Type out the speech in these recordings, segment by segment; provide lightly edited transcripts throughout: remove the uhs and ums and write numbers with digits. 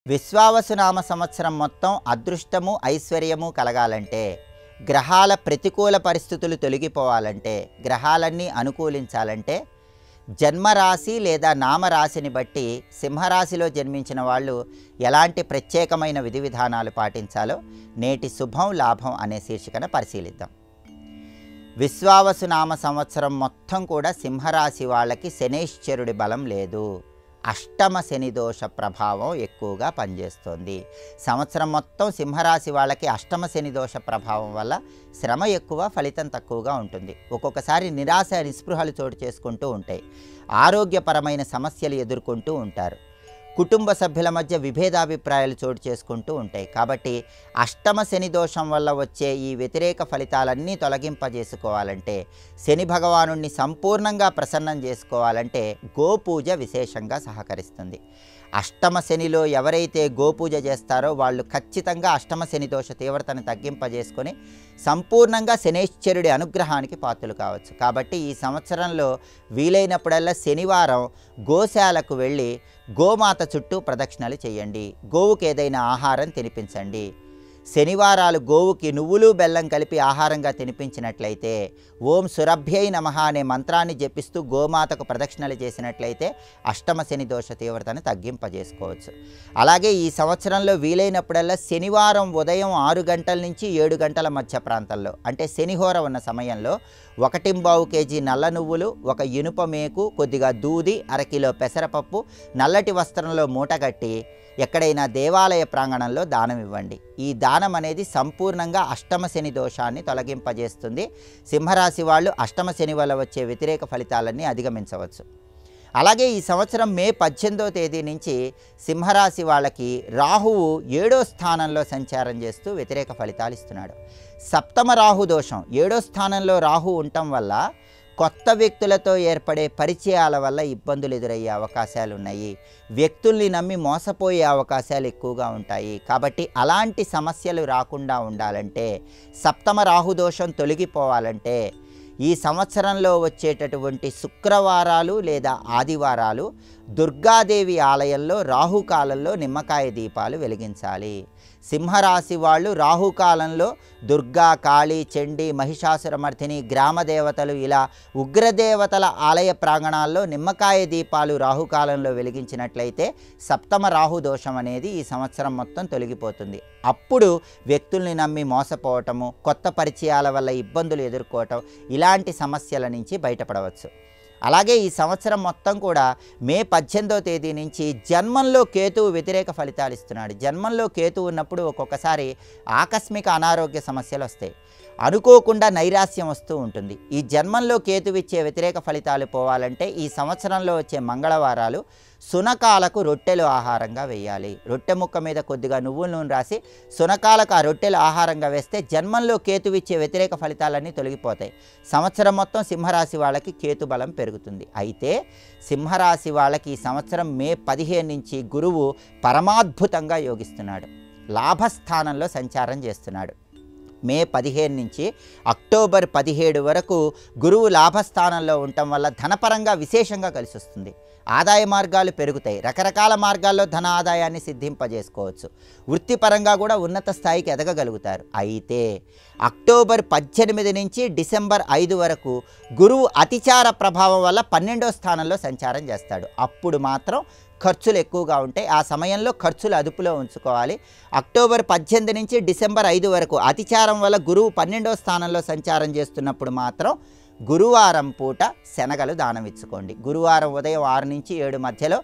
విశ్వావసునామ సంవత్సరం మొత్తం అదృష్టము ఐశ్వర్యము కలగాలంటే, గ్రహాల ప్రతికూల పరిస్థితులు తొలగిపోవాలంటే, గ్రహాలన్నీ అనుకూలించాలంటే, జన్మరాశి లేదా నామరాశిని బట్టి సింహరాశిలో జన్మించిన వాళ్ళు ఎలాంటి ప్రత్యేకమైన విధి విధానాలు పాటించాలో నేటి శుభం లాభం అనే శీర్షికన పరిశీలిద్దాం. విశ్వావసునామ సంవత్సరం మొత్తం కూడా సింహరాశి వాళ్ళకి శనైశ్చరుడి బలం లేదు. అష్టమ శని దోష ప్రభావం ఎక్కువగా పనిచేస్తోంది. సంవత్సరం మొత్తం సింహరాశి వాళ్ళకి అష్టమ శని దోష ప్రభావం వల్ల శ్రమ ఎక్కువ, ఫలితం తక్కువగా ఉంటుంది. ఒక్కొక్కసారి నిరాశ నిస్పృహలు చోటు చేసుకుంటూ ఉంటాయి. ఆరోగ్యపరమైన సమస్యలు ఎదుర్కొంటూ ఉంటారు. కుటుంబ సభ్యుల మధ్య విభేదాభిప్రాయాలు చోటు చేసుకుంటూ ఉంటాయి. కాబట్టి అష్టమ శని దోషం వల్ల వచ్చే ఈ వ్యతిరేక ఫలితాలన్నీ తొలగింపజేసుకోవాలంటే, శని భగవానుణ్ణి సంపూర్ణంగా ప్రసన్నం చేసుకోవాలంటే గోపూజ విశేషంగా సహకరిస్తుంది. అష్టమ శనిలో ఎవరైతే గోపూజ చేస్తారో వాళ్ళు ఖచ్చితంగా అష్టమ శని దోష తీవ్రతను తగ్గింపజేసుకొని సంపూర్ణంగా శనైశ్చరుడి అనుగ్రహానికి పాత్రలు కావచ్చు. కాబట్టి ఈ సంవత్సరంలో వీలైనప్పుడల్లా శనివారం గోశాలకు వెళ్ళి గోమాత చుట్టూ ప్రదక్షిణలు చేయండి. గోవుకి ఏదైనా ఆహారం తినిపించండి. శనివారాలు గోవుకి నువ్వులు బెల్లం కలిపి ఆహారంగా తినిపించినట్లయితే, ఓం సురభ్యై నమః అనే మంత్రాన్ని జపిస్తూ గోమాతకు ప్రదక్షిణలు చేసినట్లయితే అష్టమ శని దోష తీవ్రతను తగ్గింపజేసుకోవచ్చు. అలాగే ఈ సంవత్సరంలో వీలైనప్పుడల్లా శనివారం ఉదయం 6 గంటల నుంచి 7 గంటల మధ్య ప్రాంతంలో, అంటే శనిహోర ఉన్న సమయంలో 1.25 కేజీ నల్ల నువ్వులు, 1 ఇనుప మేకు, కొద్దిగా దూది, 1 కిలో పెసరపప్పు నల్లటి వస్త్రంలో మూటగట్టి ఎక్కడైనా దేవాలయ ప్రాంగణంలో దానం ఇవ్వండి. ఈ దానం అనేది సంపూర్ణంగా అష్టమ శని దోషాన్ని తొలగింపజేస్తుంది. సింహరాశి వాళ్ళు అష్టమ శని వల్ల వచ్చే వ్యతిరేక ఫలితాలన్నీ అధిగమించవచ్చు. అలాగే ఈ సంవత్సరం మే 18వ తేదీ నుంచి సింహరాశి వాళ్ళకి రాహువు 7వ స్థానంలో సంచారం చేస్తూ వ్యతిరేక ఫలితాలు ఇస్తున్నాడు. సప్తమ రాహు దోషం, 7వ స్థానంలో రాహు ఉండటం వల్ల కొత్త వ్యక్తులతో ఏర్పడే పరిచయాల వల్ల ఇబ్బందులు ఎదురయ్యే అవకాశాలు ఉన్నాయి. వ్యక్తుల్ని నమ్మి మోసపోయే అవకాశాలు ఎక్కువగా ఉంటాయి. కాబట్టి అలాంటి సమస్యలు రాకుండా ఉండాలంటే, సప్తమ రాహుదోషం తొలగిపోవాలంటే, ఈ సంవత్సరంలో వచ్చేటటువంటి శుక్రవారాలు లేదా ఆదివారాలు దుర్గాదేవి ఆలయంలో రాహుకాలంలో నిమ్మకాయ దీపాలు వెలిగించాలి. సింహరాశి వాళ్ళు రాహుకాలంలో దుర్గా, కాళీ, చండీ, మహిషాసురమర్ధిని, గ్రామ దేవతలు ఇలా ఉగ్రదేవతల ఆలయ ప్రాంగణాల్లో నిమ్మకాయ దీపాలు రాహుకాలంలో వెలిగించినట్లయితే సప్తమ రాహు దోషం అనేది ఈ సంవత్సరం మొత్తం తొలగిపోతుంది. అప్పుడు వ్యక్తుల్ని నమ్మి మోసపోవటము, కొత్త పరిచయాల వల్ల ఇబ్బందులు ఎదుర్కోవటం, ఇలాంటి సమస్యల నుంచి బయటపడవచ్చు. అలాగే ఈ సంవత్సరం మొత్తం కూడా మే 18వ తేదీ నుంచి జన్మంలో కేతువు వ్యతిరేక ఫలితాలు ఇస్తున్నాడు. జన్మంలో కేతువు ఉన్నప్పుడు ఒక్కొక్కసారి ఆకస్మిక అనారోగ్య సమస్యలు వస్తాయి. అనుకోకుండా నైరాస్యం వస్తూ ఉంటుంది. ఈ జన్మంలో కేతువు ఇచ్చే వ్యతిరేక ఫలితాలు పోవాలంటే ఈ సంవత్సరంలో వచ్చే మంగళవారాలు సునకాలకు రొట్టెలు ఆహారంగా వేయాలి. రొట్టె ముక్క మీద కొద్దిగా నువ్వుల నూనె రాసి సునకాలకు ఆ రొట్టెలు ఆహారంగా వేస్తే జన్మంలో కేతువు ఇచ్చే వ్యతిరేక ఫలితాలన్నీ తొలగిపోతాయి. సంవత్సరం మొత్తం సింహరాశి వాళ్ళకి కేతు బలం పెరుగుతుంది. అయితే సింహరాశి వాళ్ళకి ఈ సంవత్సరం మే 15 నుంచి గురువు పరమాద్భుతంగా యోగిస్తున్నాడు. లాభస్థానంలో సంచారం చేస్తున్నాడు. మే 15 నుంచి అక్టోబర్ 17 వరకు గురువు లాభస్థానంలో ఉండటం వల్ల ధనపరంగా విశేషంగా కలిసి వస్తుంది. ఆదాయ మార్గాలు పెరుగుతాయి. రకరకాల మార్గాల్లో ధన ఆదాయాన్ని సిద్ధింపజేసుకోవచ్చు. వృత్తిపరంగా కూడా ఉన్నత స్థాయికి ఎదగగలుగుతారు. అయితే అక్టోబర్ 18 నుంచి డిసెంబర్ 5 వరకు గురువు అతిచార ప్రభావం వల్ల 12వ స్థానంలో సంచారం చేస్తాడు. అప్పుడు మాత్రం ఖర్చులు ఎక్కువగా ఉంటాయి. ఆ సమయంలో ఖర్చులు అదుపులో ఉంచుకోవాలి. అక్టోబర్ 18 నుంచి డిసెంబర్ 5 వరకు అతిచారం వల్ల గురువు 12వ స్థానంలో సంచారం చేస్తున్నప్పుడు మాత్రం గురువారం పూట శనగలు దానం ఇచ్చుకోండి. గురువారం ఉదయం 6 నుంచి 7 మధ్యలో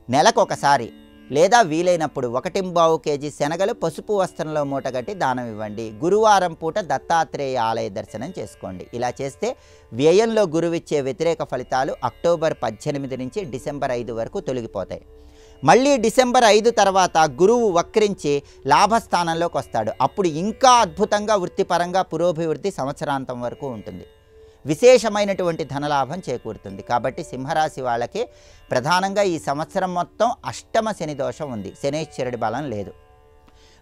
నెలకొకసారి లేదా వీలైనప్పుడు 1.25 కేజీ శనగలు పసుపు వస్త్రంలో మూటగట్టి దానం ఇవ్వండి. గురువారం పూట దత్తాత్రేయ ఆలయ దర్శనం చేసుకోండి. ఇలా చేస్తే వ్యయంలో గురువిచ్చే వ్యతిరేక ఫలితాలు అక్టోబర్ 18 నుంచి డిసెంబర్ 5 వరకు తొలగిపోతాయి. మళ్ళీ డిసెంబర్ 5 తర్వాత గురువు వక్రించి లాభస్థానంలోకి వస్తాడు. అప్పుడు ఇంకా అద్భుతంగా వృత్తిపరంగా పురోభివృద్ధి సంవత్సరాంతం వరకు ఉంటుంది. విశేషమైనటువంటి ధనలాభం చేకూరుతుంది. కాబట్టి సింహరాశి వాళ్ళకి ప్రధానంగా ఈ సంవత్సరం మొత్తం అష్టమ శని దోషం ఉంది. శనైశ్చరుడి బలం లేదు,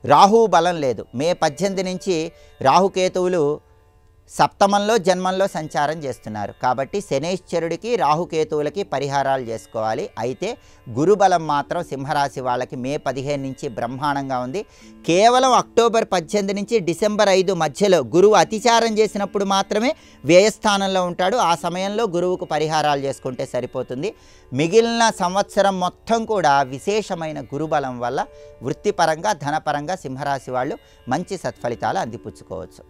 రాహు బలం లేదు. మే 18 నుంచి రాహుకేతువులు సప్తమంలో జన్మంలో సంచారం చేస్తున్నారు కాబట్టి శనైశ్చరుడికి రాహుకేతువులకి పరిహారాలు చేసుకోవాలి. అయితే గురుబలం మాత్రం సింహరాశి వాళ్ళకి మే 15 నుంచి బ్రహ్మాండంగా ఉంది. కేవలం అక్టోబర్ 18 నుంచి డిసెంబర్ 5 మధ్యలో గురువు అతిచారం చేసినప్పుడు మాత్రమే వ్యయస్థానంలో ఉంటాడు. ఆ సమయంలో గురువుకు పరిహారాలు చేసుకుంటే సరిపోతుంది. మిగిలిన సంవత్సరం మొత్తం కూడా విశేషమైన గురుబలం వల్ల వృత్తిపరంగా ధనపరంగా సింహరాశి వాళ్ళు మంచి సత్ఫలితాలు అందిపుచ్చుకోవచ్చు.